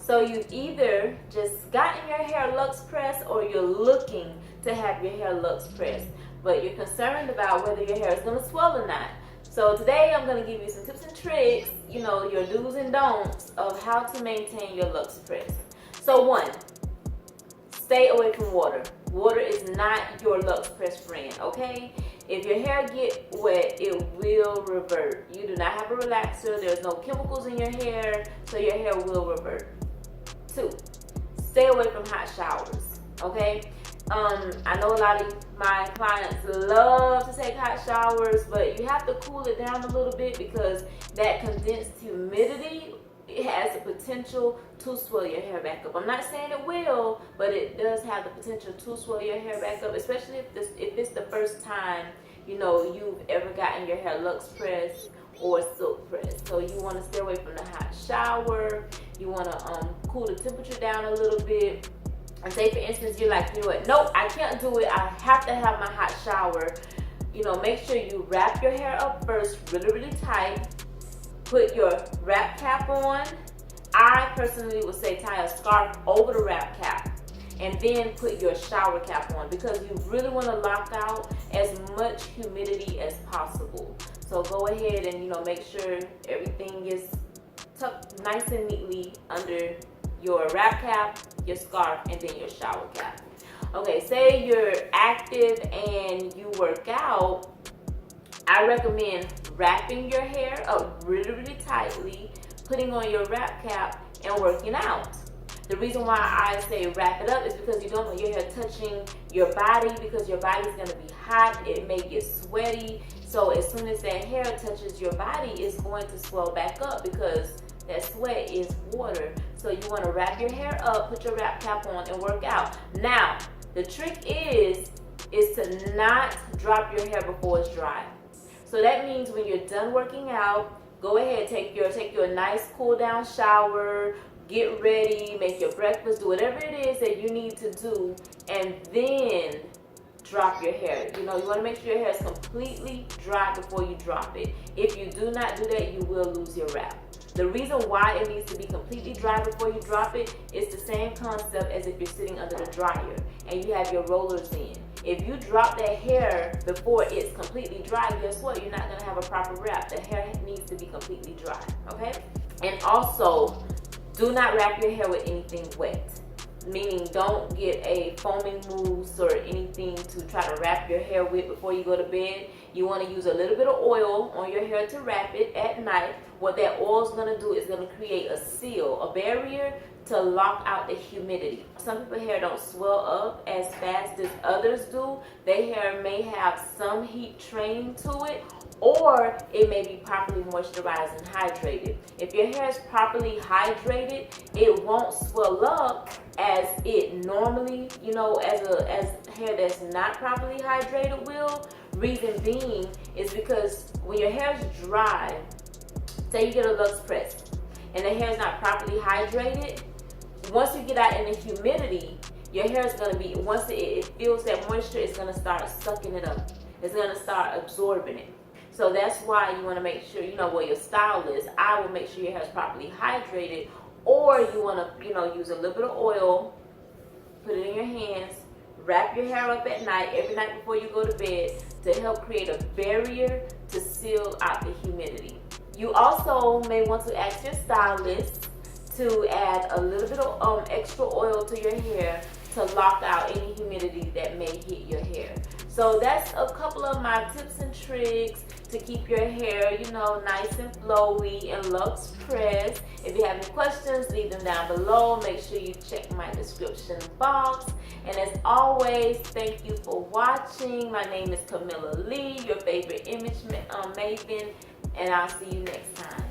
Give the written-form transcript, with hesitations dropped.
So you either just gotten your hair Luxe Press or you're looking to have your hair Luxe Press, but you're concerned about whether your hair is going to swell or not. So today I'm going to give you some tips and tricks, you know, your do's and don'ts of how to maintain your Luxe Press. So 1, stay away from water. Water is not your Luxe Press friend, okay? If your hair get wet, it will revert. You do not have a relaxer. There's no chemicals in your hair, so your hair will revert. 2, stay away from hot showers, okay? I know a lot of my clients love to take hot showers, but you have to cool it down a little bit because that condensed humidity, it has the potential to swell your hair back up. I'm not saying it will, but it does have the potential to swell your hair back up, especially if it's the first time, you know, you've ever gotten your hair Luxe Press or silk press. So you want to stay away from the hot shower. You want to cool the temperature down a little bit. And say for instance, you're like, you know what, nope, I can't do it. I have to have my hot shower. You know, make sure you wrap your hair up first really, really tight. Put your wrap cap on. I personally would say tie a scarf over the wrap cap and then put your shower cap on because you really want to lock out as much humidity as possible. So go ahead and, you know, make sure everything is tucked nice and neatly under your wrap cap, your scarf, and then your shower cap. Okay, say you're active and you work out, I recommend wrapping your hair up really, really tightly, putting on your wrap cap, and working out. The reason why I say wrap it up is because you don't want your hair touching your body because your body's going to be hot. It may get sweaty. So as soon as that hair touches your body, it's going to swell back up because that sweat is water. So you want to wrap your hair up, put your wrap cap on, and work out. Now, the trick is to not drop your hair before it's dry. So that means when you're done working out, go ahead, take your nice cool down shower, get ready, make your breakfast, do whatever it is that you need to do, and then drop your hair. You know, you want to make sure your hair is completely dry before you drop it. If you do not do that, you will lose your wrap. The reason why it needs to be completely dry before you drop it is the same concept as if you're sitting under the dryer and you have your rollers in. If you drop that hair before it's completely dry, guess what? You're not going to have a proper wrap. The hair needs to be completely dry, okay? And also, do not wrap your hair with anything wet. Meaning don't get a foaming mousse or anything to try to wrap your hair with before you go to bed. You want to use a little bit of oil on your hair to wrap it at night. What that oil is going to do is going to create a seal, a barrier to lock out the humidity. Some people's hair don't swell up as fast as others do. Their hair may have some heat trained to it, or it may be properly moisturized and hydrated. If your hair is properly hydrated, it won't swell up as it normally, you know, as hair that's not properly hydrated will. Reason being is because when your hair is dry, say you get a Luxe Press and the hair is not properly hydrated, once you get out in the humidity, your hair is going to be, once it feels that moisture, it's going to start sucking it up. It's going to start absorbing it. So that's why you want to make sure, you know, your stylist, I will make sure your hair is properly hydrated, or you want to, you know, use a little bit of oil, put it in your hands, wrap your hair up at night, every night before you go to bed, to help create a barrier to seal out the humidity. You also may want to ask your stylist to add a little bit of extra oil to your hair to lock out any humidity that may hit your hair. So that's a couple of my tips and tricks to keep your hair, you know, nice and flowy and Luxe Press. If you have any questions, leave them down below. Make sure you check my description box. And as always, thank you for watching. My name is KAMILAH Lee, your favorite image maven, and I'll see you next time.